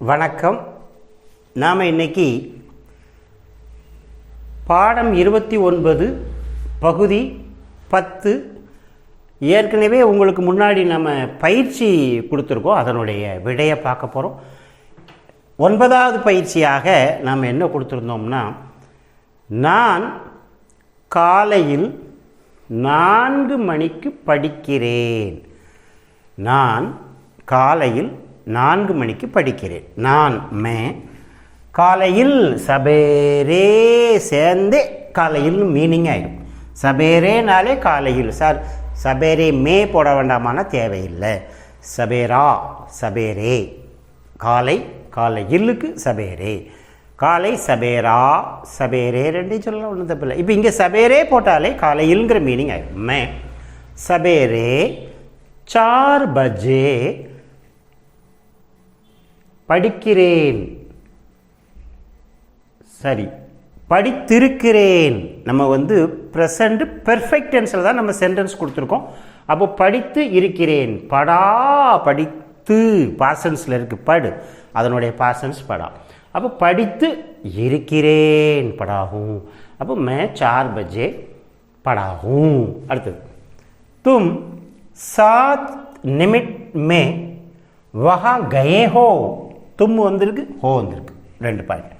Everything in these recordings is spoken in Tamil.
வணக்கம். நாம் இன்னைக்கு பாடம் 29 பகுதி 10 ஏற்கனவே உங்களுக்கு முன்னாடி நம்ம பயிற்சி கொடுத்துருக்கோம். அதனுடைய விடையை பார்க்க போகிறோம். 9வது பயிற்சியாக நாம் என்ன கொடுத்துருந்தோம்னா, நான் காலையில் 4 மணிக்கு படிக்கிறேன். நான் காலையில் 4 மணிக்கு படிக்கிறேன். நான் காலையில் சபேரே சேர்ந்து காலையில் மீனிங் ஆகிடும். சபேரேனாலே காலையில். சார் சபேரே போட வேண்டாமான தேவையில்லை. சபேரா சபேரே காலை, காலையிலுக்கு சபேரே, காலை சபேரா சபேரே ரெண்டையும் சொல்லலாம், ஒன்றும் தப்பில்லை. இப்போ இங்கே சபேரே போட்டாலே காலையில்ங்கிற மீனிங் ஆகிடும். சபேரே 4 பஜே படிக்கிறேன். சரி, படித்திருக்கிறேன். நம்ம ப்ரெசண்ட் பெர்ஃபெக்ட் டென்ஸில் தான் நம்ம சென்டென்ஸ் கொடுத்துருக்கோம். அப்போ படித்து இருக்கிறேன். படா படித்து பாசன்ஸில் இருக்குது. படு அதனுடைய பாசன்ஸ் படா. அப்போ படித்து இருக்கிறேன் படாகும். அப்போ 4 பஜே படாகும். அடுத்தது, தும் 7 நிமிட் में वहाँ गए हो. தும் வந்திருக்கு, ஹோ வந்திருக்கு, 2 பாயிண்ட்.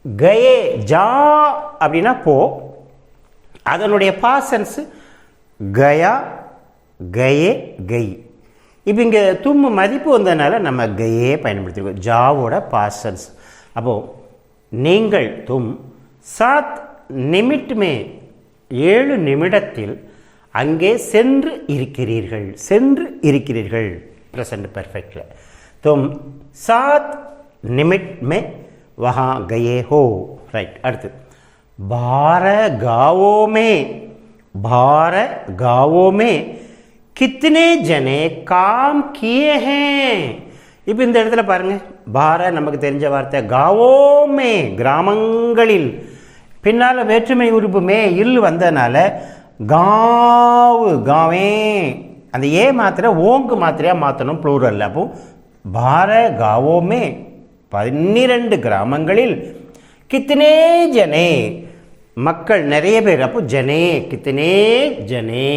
கயே ஜா அப்படின்னா போ, அதனுடைய பாசன்ஸ் கயா கயே கை. இப்போ இங்கே தும் மதிப்பு வந்ததுனால நம்ம கயே பயன்படுத்திருக்கோம், ஜாவோட பாசன்ஸ். அப்போது நீங்கள் தும் 7 நிமிட் में 7 நிமிடத்தில் அங்கே சென்று இருக்கிறீர்கள். சென்று இருக்கிறீர்கள் ப்ரெசண்ட் பெர்ஃபெக்டில். तुम 7 निमिट में वहाँ गए हो. राइट. அடுத்து, 12 गाँवों में कितने जने काम किए हैं. இப்போ இந்த இடத்துல பாருங்க, 12 நமக்கு தெரிஞ்ச வார்த்தை, गाँवों கிராமங்களில், பின்னால் வேற்றுமை உறுப்பு இல் வந்ததுனால காவு காவே அந்த மாத்திரை ஓங்கு மாத்திரையாக மாற்றணும், ப்ளூரல். அப்போ 12 गाँवों में 12 கிராமங்களில், கித்தனே ஜனே மக்கள் நிறைய பேர். அப்போ ஜனே கித்தனே ஜனே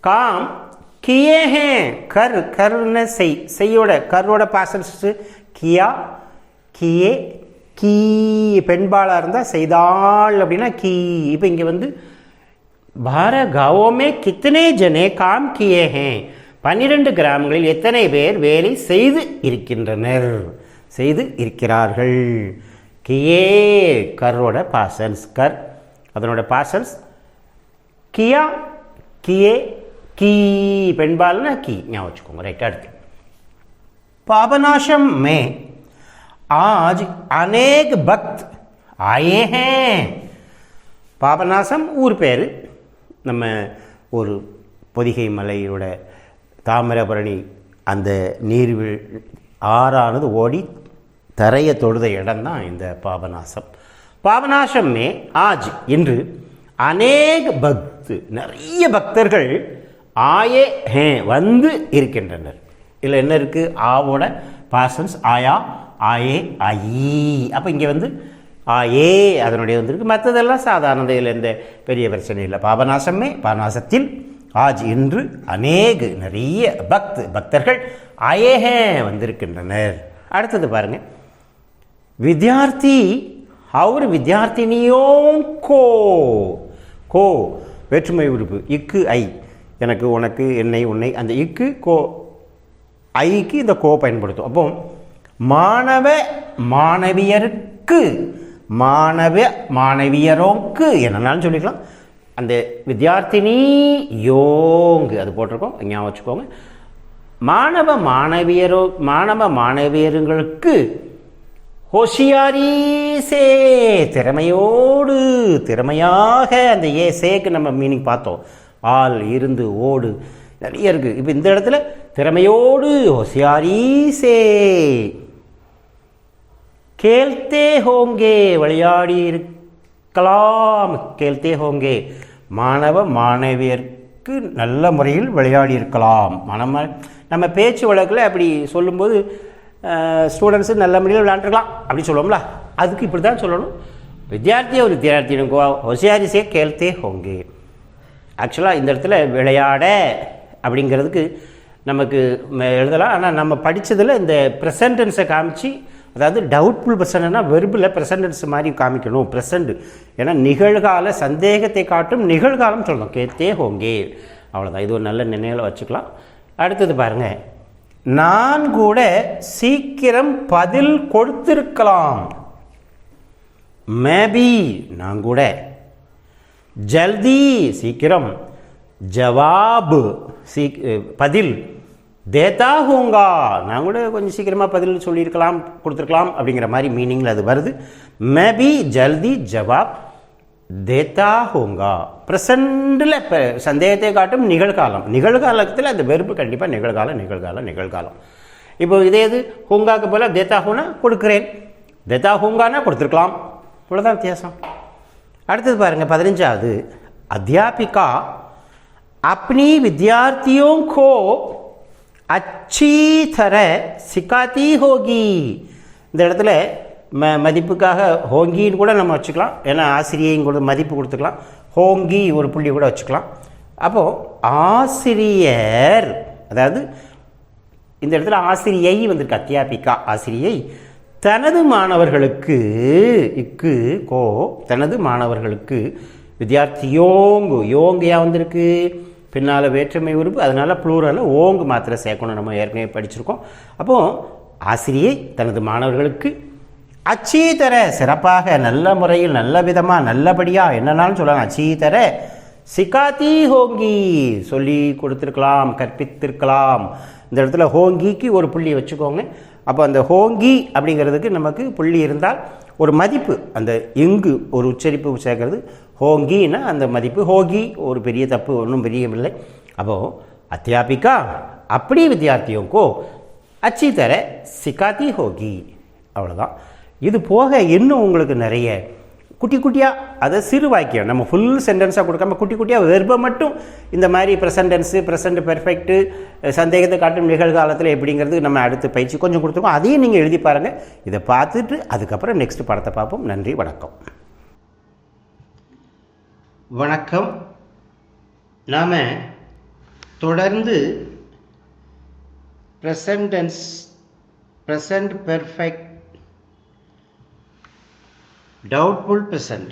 காம் கியே ஹே கர், கர்ன செய், செய்யோட கரோட பாசன்ஸ் கியா கியே கீ. பெண்பாளாக இருந்தால் செய்தாள் அப்படின்னா கீ. இப்போ இங்கே 12 गाँवों में कितने जने काम किए हैं. 12 கிராமங்களில் எத்தனை பேர் வேலை செய்து இருக்கின்றனர், செய்து இருக்கிறார்கள். கியே கரோட பாசன்ஸ், கர் அதனோட பாசன்ஸ் கியா கியே கீ. பெண்பால்னா கீ, ஞாபகம் வச்சுக்கோங்க. ரைட். அடுத்து, பாபநாசம் में आज अनेक भक्त आए हैं. பாபநாசம் ஊர் பேர். நம்ம ஒரு பொதிகை மலையோட தாமிரபரணி அந்த நீர் ஆறானது ஓடி தரையை தொடுத இடம் தான் இந்த பாபநாசம். பாபநாசம் மே ஆஜ் இன்று அநேக பக்து நிறைய பக்தர்கள் ஆயே ஹே வந்து இருக்கின்றனர். இதில் என்ன இருக்குது, ஆவோட பாசன்ஸ் ஆயா ஆயே ஆயி. அப்போ இங்கே ஆயே அதனுடைய வந்திருக்கு. மற்றதெல்லாம் சாதாரண, இதில் எந்த பெரிய பிரச்சனை இல்லை. பாபநாசமே பாபநாசத்தில் ஆஜ் இன்று அநேக நிறைய பக்தர்கள் ஆயேஹே வந்திருக்கின்றனர். அடுத்தது பாருங்க, வித்யார்த்தி और विद्यार्थिनियों को. கோ வேற்றுமை உறுப்பு, இக்கு ஐ, எனக்கு உனக்கு என்னை உன்னை, அந்த இக்கு கோ ஐக்கு இந்த கோ பயன்படுத்தும். அப்போ மாணவ மாணவியருக்கு, மாணவ மாணவியரோக்கு என்னன்னாலும் சொல்லிக்கலாம். அந்த வித்யார்த்தினி யோங்கு அது போட்டிருக்கோம், ஞாபகம் வச்சுக்கோங்க. மாணவ மாணவியர்களுக்கு ஹோஷியாரி சே திறமையோடு, திறமையாக. அந்த சேக்கு நம்ம மீனிங் பார்த்தோம், ஆள் இருந்து ஓடு நிறைய இருக்குது. இப்போ இந்த இடத்துல திறமையோடு ஹோஷியாரி சே. கேள்தே ஹோங்கே விளையாடி இருக்கலாம். கேள்தே ஹோங்கே மாணவ மாணவியருக்கு நல்ல முறையில் விளையாடி இருக்கலாம். நம்ம பேச்சு வழக்கில் அப்படி சொல்லும்போது ஸ்டூடெண்ட்ஸு நல்ல முறையில் விளையாண்டுருக்கலாம் அப்படி சொல்லுவோம்ல, அதுக்கு இப்படி தான் சொல்லணும். வித்யார்த்தியை ஒரு வித்யார்த்தினுக்கோ ஹொஷியாரி சே கேள்த்தே ஹோங்கே. ஆக்சுவலாக இந்த இடத்துல விளையாட அப்படிங்கிறதுக்கு நமக்கு எழுதலாம். ஆனால் நம்ம படித்ததில் இந்த ப்ரெசன்டென்ஸை காமிச்சு, அதாவது டவுட்ஃபுல் ப்ரெசன்ட்னா வெர்பில் ப்ரெசன்டென்ஸ் மாதிரி காமிக்கணும். ப்ரெசண்ட் ஏன்னா நிகழ்கால சந்தேகத்தை காட்டும் நிகழ்காலம் சொல்லணும். கேத்தே ஹோங்கே அவ்வளோதான். இது ஒரு நல்ல நினைவில் வச்சுக்கலாம். அடுத்தது பாருங்கள், நான் கூட சீக்கிரம் பதில் கொடுத்திருக்கலாம். மேபி நான் கூட, ஜல்தி சீக்கிரம், ஜவாப் பதில், தேதா ஹூங்கா நான் கூட கொஞ்சம் சீக்கிரமாக பதில் சொல்லியிருக்கலாம் கொடுத்துருக்கலாம் அப்படிங்கிற மாதிரி மீனிங்கில் அது வருது. மேபி ஜல்தி ஜவாப் தேதா ஹூங்கா. ப்ரெசண்டில் இப்போ சந்தேகத்தை காட்டும் நிகழ்காலம். நிகழ்காலத்தில் அந்த வெறுப்பு கண்டிப்பாக நிகழ்காலம். இப்போ இதே இது ஹூங்காக்கு போல தேதா ஹூனா கொடுக்குறேன், தேதா ஹூங்கானா கொடுத்துருக்கலாம். இவ்வளோதான் வித்தியாசம். அடுத்தது பாருங்கள் 15வது, அத்தியாபிகா अपनी विद्यार्थियों को अच्छी तरह सिखाती होगी. இந்த இடத்துல மதிப்புக்காக ஹோங்கின்னு கூட நம்ம வச்சுக்கலாம். ஏன்னா ஆசிரியையும் கூட மதிப்பு கொடுத்துக்கலாம். ஹோங்கி ஒரு புள்ளி கூட வச்சுக்கலாம். அப்போது ஆசிரியர், அதாவது இந்த இடத்துல ஆசிரியை வந்திருக்கு, அத்தியாபிகா ஆசிரியை தனது மாணவர்களுக்கு தனது மாணவர்களுக்கு வித்யார்த்தியோங்கு யோங்கையா வந்திருக்கு, பின்னால் வேற்றுமை உறுப்பு, அதனால் ப்ளூரலில் ஓங்கு மாத்திரை சேர்க்கணும். நம்ம ஏற்கனவே படிச்சிருக்கோம். அப்போது ஆசிரியை தனது மாணவர்களுக்கு அச்சி தர சிறப்பாக, நல்ல முறையில், நல்ல விதமாக, நல்லபடியாக என்னன்னாலும் சொல்லலாம். அச்சி தர சிகாத்தி ஹோங்கி சொல்லி கொடுத்துருக்கலாம், கற்பித்திருக்கலாம். இந்த இடத்துல ஹோங்கிக்கு ஒரு புள்ளி வச்சுக்கோங்க. அப்போ அந்த ஹோங்கி அப்படிங்கிறதுக்கு நமக்கு புள்ளி இருந்தால் ஒரு மதிப்பு, அந்த இங்கு ஒரு உச்சரிப்பு சேர்க்கறது ஹோங்கின்னா அந்த மதிப்பு. ஹோகி ஒரு பெரிய தப்பு, ஒன்றும் பெரியவில்லை. அப்போது அத்தியாபிகா அப்படி வித்யார்த்தியோங்கோ அச்சி தர சிகாத்தி ஹோகி. அவ்வளோதான். இது போக இன்னும் உங்களுக்கு நிறைய குட்டி குட்டியாக, அதை சிறு வாக்கியம், நம்ம ஃபுல் சென்டென்ஸாக கொடுக்காம குட்டி குட்டியாக வெர்பை மட்டும் இந்த மாதிரி ப்ரெசன்டென்ஸு, ப்ரெசண்ட் பெர்ஃபெக்ட்டு, சந்தேகத்தை காட்டும் நிகழ்காலத்தில் எப்படிங்கிறது நம்ம அடுத்து பயிற்சி கொஞ்சம் கொடுத்துருக்கோம். அதையும் நீங்கள் எழுதி பாருங்கள். இதை பார்த்துட்டு அதுக்கப்புறம் நெக்ஸ்ட் படத்தை பார்ப்போம். நன்றி, வணக்கம். வணக்கம். நாம் தொடர்ந்து present tense, present perfect, doubtful present,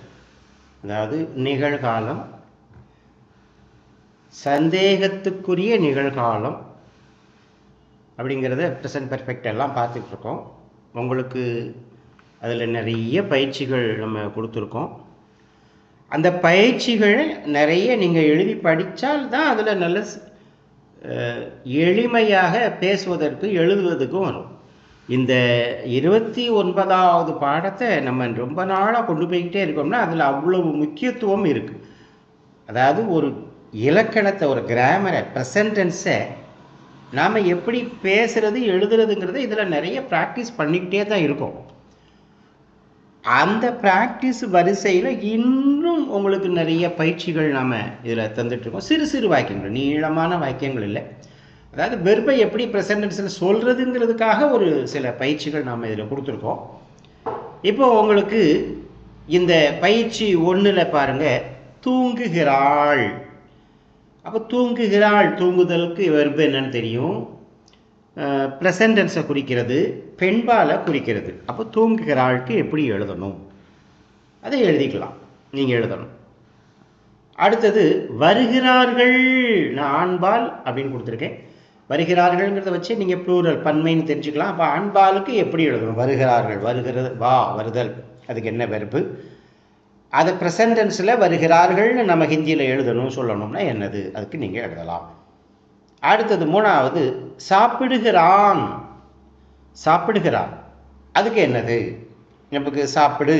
அதாவது நிகழ்காலம், சந்தேகத்துக்குரிய நிகழ்காலம் அப்படிங்கிறத ப்ரெசண்ட் பெர்ஃபெக்ட் எல்லாம் பார்த்துட்ருக்கோம். உங்களுக்கு அதில் நிறைய பயிற்சிகள் நம்ம கொடுத்துருக்கோம். அந்த பயிற்சிகள் நிறைய நீங்கள் எழுதி படித்தால் தான் அதில் நல்ல எளிமையாக பேசுவதற்கு எழுதுவதற்கும் வரும். இந்த 29வது பாடத்தை நம்ம ரொம்ப நாளாக கொண்டு போய்கிட்டே இருக்கோம்னா அதில் அவ்வளவு முக்கியத்துவம் இருக்குது. அதாவது ஒரு இலக்கணத்தை, ஒரு கிராமரை, ப்ரெசன்டென்ஸை நாம் எப்படி பேசுகிறது எழுதுறதுங்கிறத இதில் நிறைய ப்ராக்டிஸ் பண்ணிக்கிட்டே தான் இருக்கோம். அந்த ப்ராக்டிஸ் வரிசையில் இன்னும் உங்களுக்கு நிறைய பயிற்சிகள் நாம் இதில் தந்துட்டுருக்கோம். சிறு சிறு வாக்கியங்கள், நீளமான வாக்கியங்கள் இல்லை. அதாவது வெர்பை எப்படி ப்ரெசன்டென்ஸில் சொல்கிறதுங்கிறதுக்காக ஒரு சில பயிற்சிகள் நாம் இதில் கொடுத்துருக்கோம். இப்போ உங்களுக்கு இந்த பயிற்சி 1ல் பாருங்கள், தூங்குகிறாள். அப்போ தூங்குகிறாள், தூங்குதலுக்கு வெர்பு என்னன்னு தெரியும். ப்ரெசன்டென்ஸை குறிக்கிறது, பெண்பாலை குறிக்கிறது. அப்போ தூங்குகிறாளுக்கு எப்படி எழுதணும் அதை எழுதிக்கலாம், நீங்கள் எழுதணும். அடுத்தது வருகிறார்கள், நான் ஆண்பால் அப்படின்னு கொடுத்துருக்கேன். வருகிறார்கள்ங்கிறத வச்சு நீங்கள் ப்ளூரல் பன்மைன்னு தெரிஞ்சுக்கலாம். அப்போ ஆண்பாலுக்கு எப்படி எழுதணும்? வருகிறார்கள், வருகிறது, வா வருதல், அதுக்கு என்ன வெர்பு? அதை ப்ரெசன்டென்ஸில் வருகிறார்கள்னு நம்ம ஹிந்தியில் எழுதணும் சொல்லணும்னா என்னது, அதுக்கு நீங்கள் எழுதலாம். அடுத்தது 3வது சாப்பிடுகிறான், சாப்பிடுகிறான், அதுக்கு என்னது? நமக்கு சாப்பிடு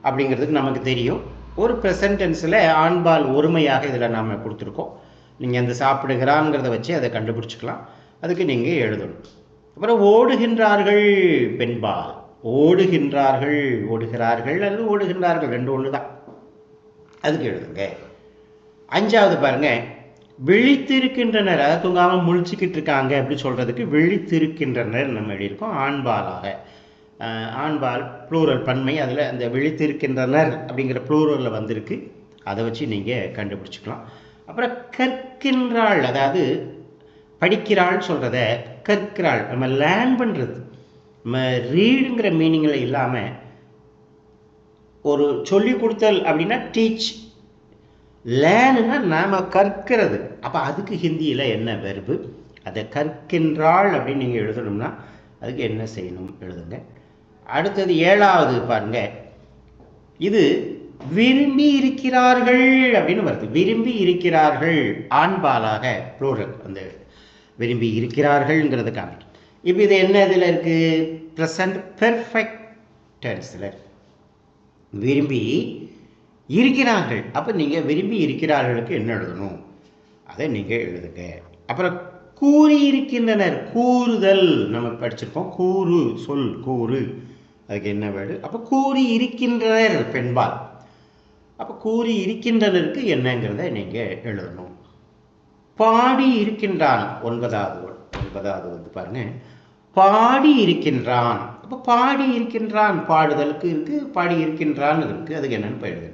அப்படிங்கிறதுக்கு நமக்கு தெரியும். ஒரு ப்ரெசன்டென்ஸில் ஆண்பால் ஒருமையாக இதில் நாம் கொடுத்துருக்கோம். நீங்கள் அந்த சாப்பிடுகிறான்ங்கிறத வச்சு அதை கண்டுபிடிச்சிக்கலாம். அதுக்கு நீங்கள் எழுதணும். அப்புறம் ஓடுகின்றார்கள், பெண்பால். ஓடுகின்றார்கள், ஓடுகிறார்கள் அல்லது ஓடுகின்றார்கள், ரெண்டு ஒன்று தான். அதுக்கு எழுதுங்க. 5வது பாருங்கள், விழித்திருக்கின்றனர், அதாவது தூங்காமல் முழிச்சுக்கிட்டு இருக்காங்க அப்படி சொல்கிறதுக்கு விழித்திருக்கின்றனர் நம்ம எழுதியிருக்கோம். ஆண்பாலாக, ஆண்பால் ப்ளூரல் பன்மை, அதில் அந்த விழித்திருக்கின்றனர் அப்படிங்கிற ப்ளூரலில் வந்திருக்கு. அதை வச்சு நீங்கள் கண்டுபிடிச்சிக்கலாம். அப்புறம் கற்கின்றாள், அதாவது படிக்கிறாள் சொல்கிறத கற்கிறாள், நம்ம லேர்ன் பண்ணுறது, நம்ம ரீடுங்கிற மீனிங்கில் இல்லாமல் ஒரு சொல்லி கொடுத்தல் அப்படின்னா டீச், லேர்னுன்னா நாம் கற்கிறது. அப்போ அதுக்கு ஹிந்தியில் என்ன வெர்பு, அதை கற்கின்றாள் அப்படின்னு நீங்கள் எழுதணும்னா அதுக்கு என்ன செய்யணும் எழுதுங்க. அடுத்தது 7வது பாருங்க, இது விரும்பி இருக்கிறார்கள் அப்படின்னு வருது. விரும்பி இருக்கிறார்கள் ஆண்பாலாக ப்ளூரல், அந்த விரும்பி இருக்கிறார்கள்ங்கிறது காமிக்கும். இப்போ இது என்ன இதில் இருக்குது, ப்ரெசன்ட் பெர்ஃபெக்ட் டென்ஸில் விரும்பி இருக்கிறார்கள். அப்போ நீங்கள் விரும்பி இருக்கிறார்களுக்கு என்ன எழுதணும் அதை நீங்கள் எழுதுங்க. அப்புறம் கூறியிருக்கின்றனர், கூறுதல் நம்ம படிச்சிருக்கோம், கூறு சொல் கூறு, அதுக்கு என்ன வேர்டு. அப்போ கூறி இருக்கின்றனர் பெண்பால், அப்போ கூறி இருக்கின்றனருக்கு என்னங்கிறத நீங்கள் எழுதணும். பாடி இருக்கின்றான் 9வது வந்து பாருங்க, பாடி இருக்கின்றான். அப்போ பாடி இருக்கின்றான் பாடுதலுக்கு இருக்குது, பாடி இருக்கின்றான் இருக்குது, அதுக்கு என்னன்னு போயிடுது.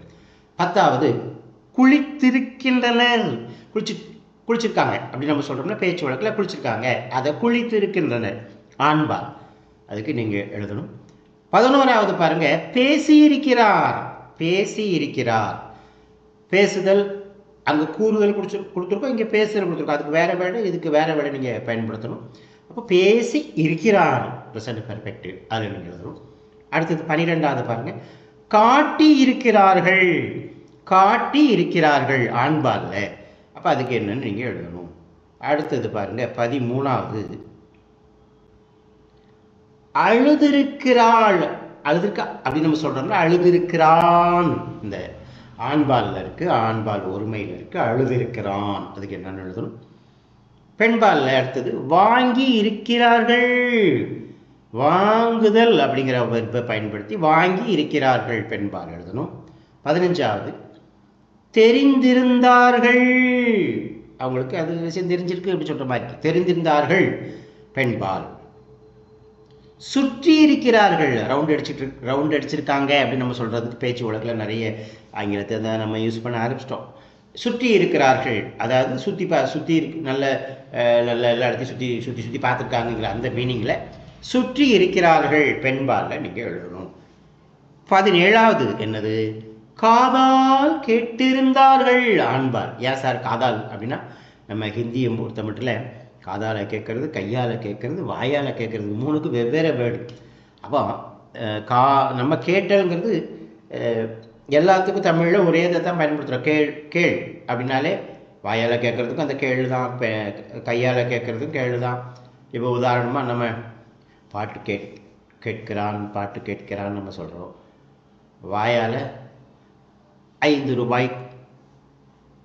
10வது குளித்திருக்கின்றனர், குளிச்சிருக்காங்க அப்படி நம்ம சொல்கிறோம்னா பேச்சு வழக்கில் குளிச்சிருக்காங்க, அதை குளித்திருக்கின்றனர் ஆண்பால், அதுக்கு நீங்கள் எழுதணும். 11வது பாருங்க, பேசியிருக்கிறார். பேசியிருக்கிறார், பேசுதல், அங்கே கூறுதல் கொடுத்துருக்கோம், இங்கே பேசுதல் கொடுத்துருக்கோம், அதுக்கு வேறு வேர்டு, இதுக்கு வேறு வேர்டு நீங்கள் பயன்படுத்தணும். அப்போ பேசி இருக்கிறார் ப்ரெசன்ட் பெர்ஃபெக்ட், அதில் நீங்கள் எழுதணும். அடுத்தது 12வது பாருங்க, காட்டி இருக்கிறார்கள். காட்டி இருக்கிறார்கள் ஆண்பாலில், அப்போ அதுக்கு என்னன்னு நீங்கள் எழுதணும். அடுத்தது பாருங்க 13வது, அழுதிருக்கிறாள். அழுதுருக்கா அப்படின்னு நம்ம சொல்கிறோம்னா அழுதிருக்கிறான், இந்த ஆண்பாலில் இருக்குது, ஆண்பால் ஒருமையில் இருக்குது, அழுதிருக்கிறான், அதுக்கு என்னென்னு எழுதணும். பெண்பாலில் அடுத்தது வாங்கி இருக்கிறார்கள், வாங்குதல் அப்படிங்கிற வெர்பை பயன்படுத்தி வாங்கி இருக்கிறார்கள் பெண்பால் எழுதணும். 15வது தெரிந்திருந்தார்கள், அவங்களுக்கு அது விஷயம் தெரிஞ்சிருக்கு அப்படி சொல்கிற மாதிரி தெரிந்திருந்தார்கள் பெண்பால். சுற்றி இருக்கிறார்கள், ரவுண்ட் அடிச்சிருக்காங்க அப்படின்னு நம்ம சொல்கிறதுக்கு பேச்சு வழக்கில் நிறைய ஆங்கிலத்தை தான் நம்ம யூஸ் பண்ண ஆரம்பிச்சிட்டோம். சுற்றி இருக்கிறார்கள், அதாவது சுற்றி இருக்கு, நல்ல எல்லா இடத்தையும் சுற்றி பார்த்துருக்காங்கிற அந்த மீனிங்கில் சுற்றி இருக்கிறார்கள் பெண்பாலில் நீங்கள் எழுதணும். 17வது என்னது, காதால் கேட்டிருந்தார்கள் ஆண்பால். ஏன் சார் காதால் அப்படின்னா, நம்ம ஹிந்தியை பொறுத்த மட்டும் காதால் கேட்கறது, கையால் கேட்கறது, வாயால் கேட்கறது, 3க்கு வெவ்வேறு வேர்டு. அப்போ நம்ம கேட்டல்ங்கிறது எல்லாத்துக்கும் தமிழில் ஒரே இதை தான் பயன்படுத்துகிறோம். கேள் அப்படின்னாலே வாயால் கேட்குறதுக்கும் அந்த கேள் தான், கையால் கேட்குறதுக்கும் கேள் தான். இப்போ உதாரணமாக நம்ம பாட்டு கேட்கிறான் நம்ம சொல்கிறோம், வாயால் 5 ரூபாய்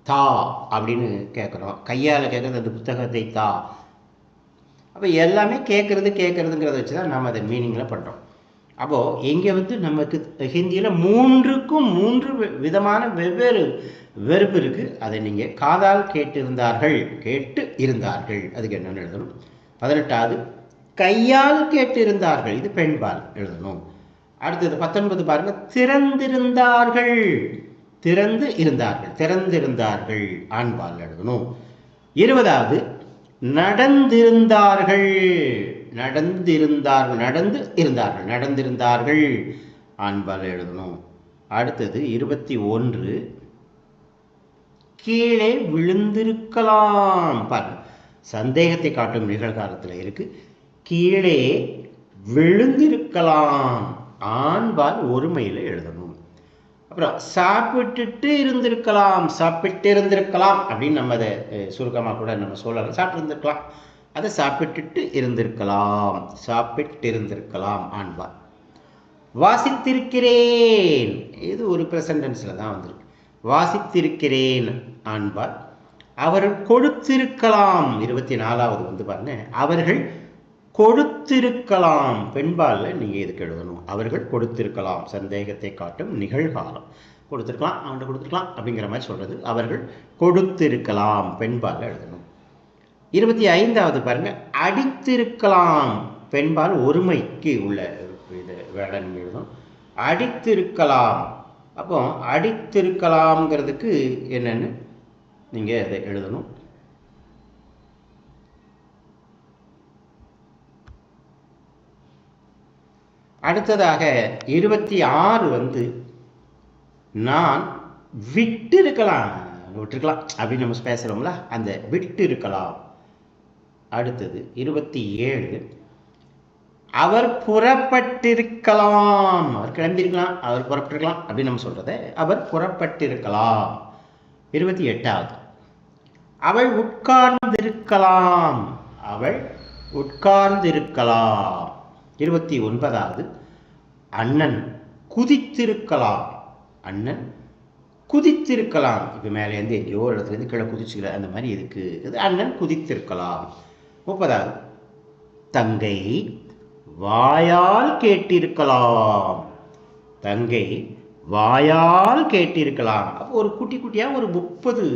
தா அப்படின்னு கேட்குறோம், கையால் கேட்குறது அந்த புத்தகத்தை தா. அப்போ எல்லாமே கேட்குறதுங்கிறத வச்சு தான் நாம் அதை மீனிங்கில் பண்ணுறோம். அப்போது இங்கே வந்து நமக்கு ஹிந்தியில் 3க்கும் 3 விதமான வெவ்வேறு வெறுப்பு இருக்குது. அதை நீங்கள் காதால் கேட்டு இருந்தார்கள் அதுக்கு என்னென்னு எழுதணும். 18வது கையால் கேட்டு இருந்தார்கள், இது பெண்பால் எழுதணும். அடுத்தது 19 பாருங்கள், திறந்திருந்தார்கள் ஆண்பால் எழுதணும். 20வது நடந்திருந்தார்கள் ஆண்பால் எழுதணும். அடுத்தது 21 கீழே விழுந்திருக்கலாம். பாருங்க, சந்தேகத்தை காட்டும் நிகழ்காலத்தில் இருக்கு. கீழே விழுந்திருக்கலாம் ஆண்பால் ஒருமையில் எழுதணும். அப்புறம் சாப்பிட்டு இருந்திருக்கலாம் அப்படின்னு நம்ம அதை சுருக்கமாக கூட நம்ம சொல்லலாம். சாப்பிட்டுருந்துருக்கலாம், அதை சாப்பிட்டு இருந்திருக்கலாம் ஆண்பால். வாசித்திருக்கிறேன், இது ஒரு ப்ரெசன்ட் டென்ஸில் தான் வந்திருக்கு. வாசித்திருக்கிறேன் ஆண்பால். அவர்கள் கொடுத்திருக்கலாம் 24வது வந்து பாருங்க, அவர்கள் கொடுத்திருக்கலாம் பெண்பாலில் நீங்கள் எதுக்கு எழுதணும், அவர்கள் கொடுத்திருக்கலாம், சந்தேகத்தை காட்டும் நிகழ்காலம். கொடுத்துருக்கலாம், அவன்கிட்ட கொடுத்துருக்கலாம் அப்படிங்கிற மாதிரி சொல்கிறது. அவர்கள் கொடுத்திருக்கலாம், பெண்பால் எழுதணும். 25வது பாருங்கள், அடித்திருக்கலாம், பெண்பால் ஒருமைக்கு உள்ள இது வேலை நீங்கள் எழுதணும். அடித்திருக்கலாம். அப்போ அடித்திருக்கலாம்ங்கிறதுக்கு என்னென்னு நீங்கள் அதை எழுதணும். அடுத்ததாக 26 நான் விட்டிருக்கலாம் அப்படின்னு நம்ம பேசுகிறோம்ல, அந்த விட்டு இருக்கலாம். அடுத்தது 27 அவர் புறப்பட்டிருக்கலாம், அவர் கிளம்பியிருக்கலாம், அவர் புறப்பட்டிருக்கலாம் அப்படின்னு நம்ம சொல்கிறத அவர் புறப்பட்டிருக்கலாம். 28வது அவள் உட்கார்ந்திருக்கலாம், அவள் உட்கார்ந்திருக்கலாம். 29வது அண்ணன் குதித்திருக்கலாம், அண்ணன் குதித்திருக்கலாம். இப்போ மேலேருந்து எங்கேயோ ஒரு இடத்துலேருந்து கீழே குதிச்சுக்கிற அந்த மாதிரி இதுக்கு இது அண்ணன் குதித்திருக்கலாம். 30வது தங்கை வாயால் கேட்டிருக்கலாம், தங்கை வாயால் கேட்டிருக்கலாம். அப்போ ஒரு குட்டி குட்டியாக ஒரு 30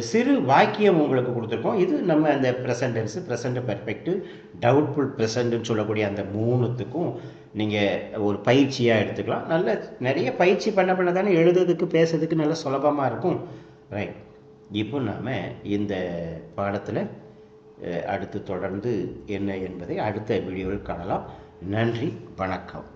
சிறு வாக்கியம் உங்களுக்கு கொடுத்துருக்கோம். இது நம்ம அந்த present tense, present perfect, doubtful ப்ரெசண்ட்டுன்னு சொல்லக்கூடிய அந்த 3த்துக்கும் நீங்கள் ஒரு பயிற்சியாக எடுத்துக்கலாம். நல்ல நிறைய பயிற்சி பண்ண தானே எழுதுறதுக்கு பேசுறதுக்கு நல்ல சுலபமாக இருக்கும். ரைட், இப்போ நாம் இந்த பாடத்தில் அடுத்து தொடர்ந்து என்ன என்பதை அடுத்த வீடியோவில் காணலாம். நன்றி, வணக்கம்.